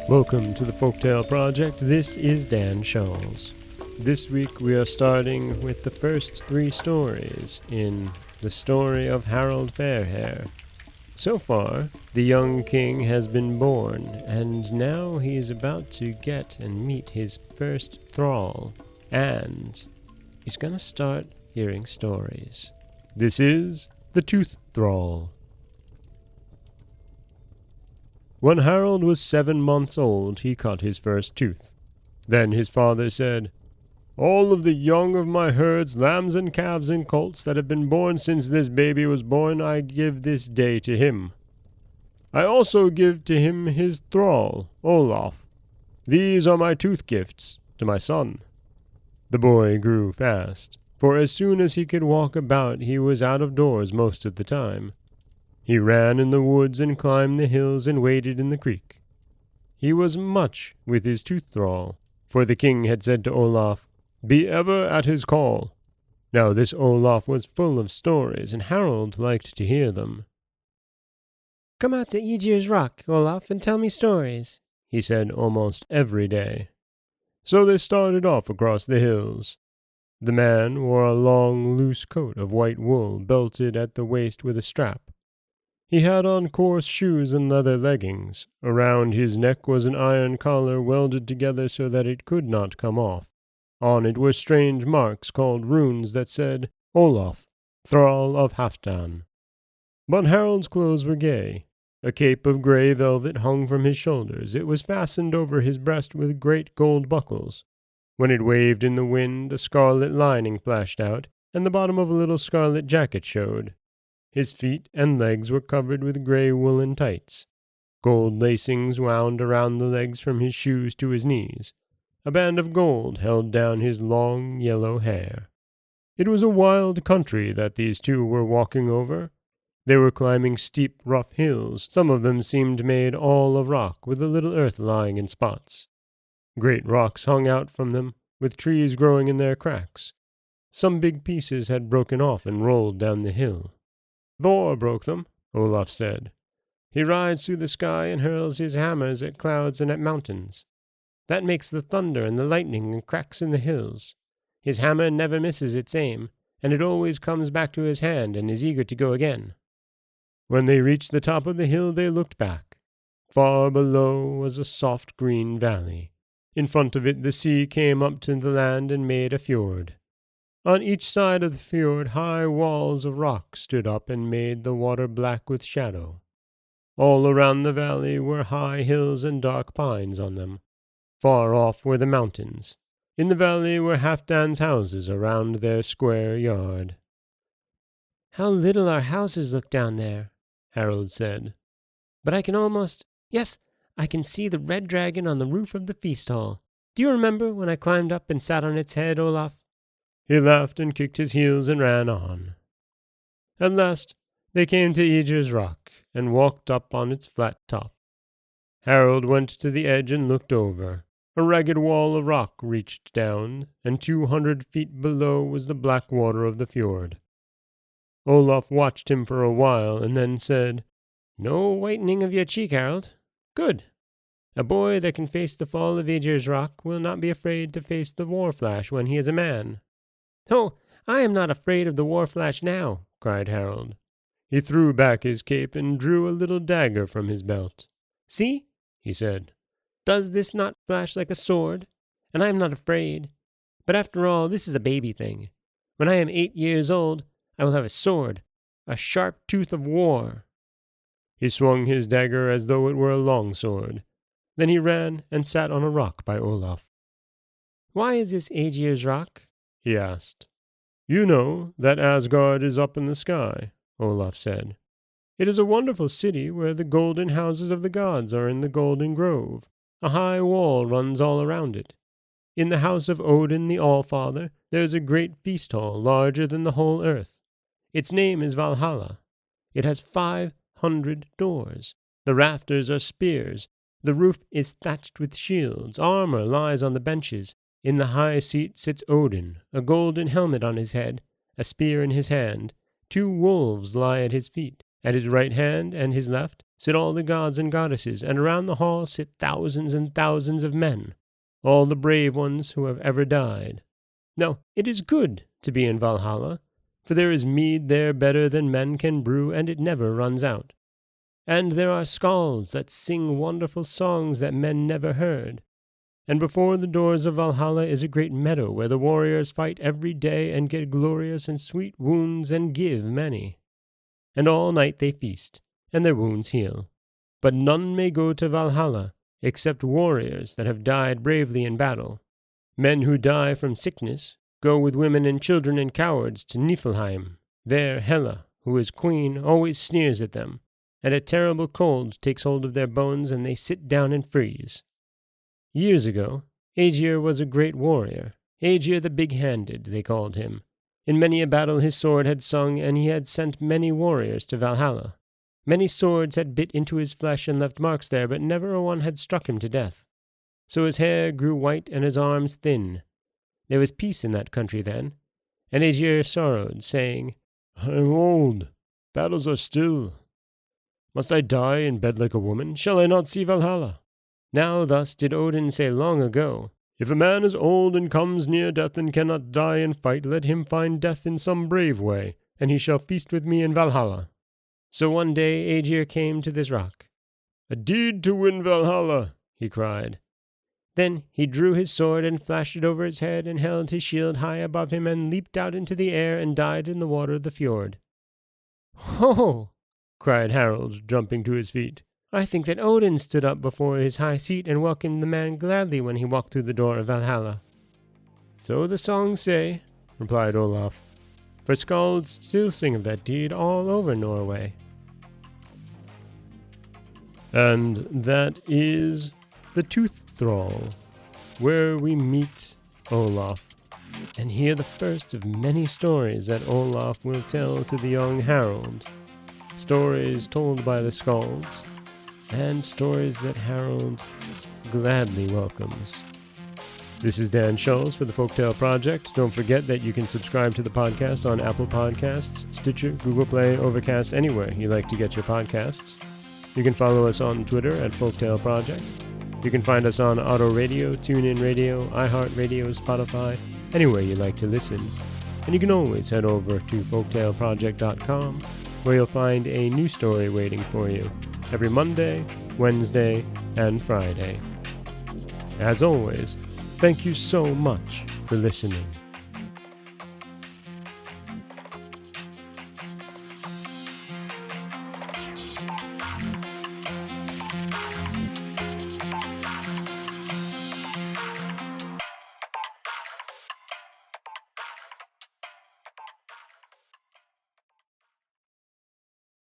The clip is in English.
Welcome to the Folktale Project. This is Dan Scholes. This week we are starting with the first 3 stories in the story of Harold Fairhair. So far, the young king has been born, and now he is about to get and meet his first thrall, and he's gonna start hearing stories. This is the Tooth Thrall. When Harold was 7 months old, he cut his first tooth. Then his father said, "All of the young of my herds, lambs and calves and colts that have been born since this baby was born, I give this day to him. I also give to him his thrall, Olaf. These are my tooth gifts to my son." The boy grew fast, for as soon as he could walk about he was out of doors most of the time. He ran in the woods and climbed the hills and waded in the creek. He was much with his tooth thrall, for the king had said to Olaf, "Be ever at his call." Now this Olaf was full of stories, and Harold liked to hear them. "Come out to Aegir's Rock, Olaf, and tell me stories," he said almost every day. So they started off across the hills. The man wore a long, loose coat of white wool, belted at the waist with a strap. He had on coarse shoes and leather leggings. Around his neck was an iron collar welded together so that it could not come off. On it were strange marks called runes that said, "Olaf, Thrall of Halfdan." But Harold's clothes were gay. A cape of grey velvet hung from his shoulders. It was fastened over his breast with great gold buckles. When it waved in the wind, a scarlet lining flashed out, and the bottom of a little scarlet jacket showed. His feet and legs were covered with grey woolen tights. Gold lacings wound around the legs from his shoes to his knees. A band of gold held down his long yellow hair. It was a wild country that these two were walking over. They were climbing steep, rough hills. Some of them seemed made all of rock, with a little earth lying in spots. Great rocks hung out from them, with trees growing in their cracks. Some big pieces had broken off and rolled down the hill. "Thor broke them," Olaf said. "He rides through the sky and hurls his hammers at clouds and at mountains. That makes the thunder and the lightning and cracks in the hills. His hammer never misses its aim, and it always comes back to his hand and is eager to go again." When they reached the top of the hill they looked back. Far below was a soft green valley. In front of it the sea came up to the land and made a fjord. On each side of the fjord high walls of rock stood up and made the water black with shadow. All around the valley were high hills and dark pines on them. Far off were the mountains. In the valley were Halfdan's houses around their square yard. "How little our houses look down there," Harold said. "But I can yes, I can see the red dragon on the roof of the feast hall. Do you remember when I climbed up and sat on its head, Olaf?" He laughed and kicked his heels and ran on. At last they came to Aegir's Rock and walked up on its flat top. Harold went to the edge and looked over. A ragged wall of rock reached down, and 200 feet below was the black water of the fjord. Olaf watched him for a while and then said, "No whitening of your cheek, Harold. Good. A boy that can face the fall of Aegir's Rock will not be afraid to face the war flash when he is a man." "Oh, I am not afraid of the war flash now," cried Harold. He threw back his cape and drew a little dagger from his belt. "See," he said, "does this not flash like a sword? And I am not afraid. But after all, this is a baby thing. When I am 8 years old, I will have a sword, a sharp tooth of war." He swung his dagger as though it were a long sword. Then he ran and sat on a rock by Olaf. "Why is this Aegir's Rock?" he asked. "You know that Asgard is up in the sky," Olaf said. "It is a wonderful city where the golden houses of the gods are in the golden grove. A high wall runs all around it. In the house of Odin the Allfather there is a great feast hall larger than the whole earth. Its name is Valhalla. It has 500 doors. The rafters are spears. The roof is thatched with shields. Armor lies on the benches. In the high seat sits Odin, a golden helmet on his head, a spear in his hand. 2 wolves lie at his feet. At his right hand and his left sit all the gods and goddesses, and around the hall sit thousands and thousands of men, all the brave ones who have ever died. Now, it is good to be in Valhalla, for there is mead there better than men can brew, and it never runs out. And there are skalds that sing wonderful songs that men never heard. And before the doors of Valhalla is a great meadow where the warriors fight every day and get glorious and sweet wounds and give many. And all night they feast, and their wounds heal. But none may go to Valhalla, except warriors that have died bravely in battle. Men who die from sickness go with women and children and cowards to Niflheim. There Hela, who is queen, always sneers at them, and a terrible cold takes hold of their bones, and they sit down and freeze. Years ago, Aegir was a great warrior. Aegir the Big-Handed, they called him. In many a battle his sword had sung, and he had sent many warriors to Valhalla. Many swords had bit into his flesh and left marks there, but never a one had struck him to death. So his hair grew white and his arms thin. There was peace in that country then, and Aegir sorrowed, saying, "I am old. Battles are still. Must I die in bed like a woman? Shall I not see Valhalla?" Now thus did Odin say long ago, "If a man is old and comes near death and cannot die in fight, let him find death in some brave way, and he shall feast with me in Valhalla." So one day Aegir came to this rock. "A deed to win Valhalla," he cried. Then he drew his sword and flashed it over his head and held his shield high above him and leaped out into the air and died in the water of the fjord. "Ho!" cried Harald, jumping to his feet. "I think that Odin stood up before his high seat and welcomed the man gladly when he walked through the door of Valhalla." "So the songs say," replied Olaf, "for skalds still sing of that deed all over Norway." And that is the Tooth Thrall, where we meet Olaf and hear the first of many stories that Olaf will tell to the young Harald. Stories told by the skalds, and stories that Harald gladly welcomes. This is Dan Schulz for the Folktale Project. Don't forget that you can subscribe to the podcast on Apple Podcasts, Stitcher, Google Play, Overcast, anywhere you like to get your podcasts. You can follow us on Twitter at Folktale Project. You can find us on Auto Radio, TuneIn Radio, iHeartRadio, Spotify, anywhere you like to listen. And you can always head over to folktaleproject.com, where you'll find a new story waiting for you every Monday, Wednesday, and Friday. As always, thank you so much for listening.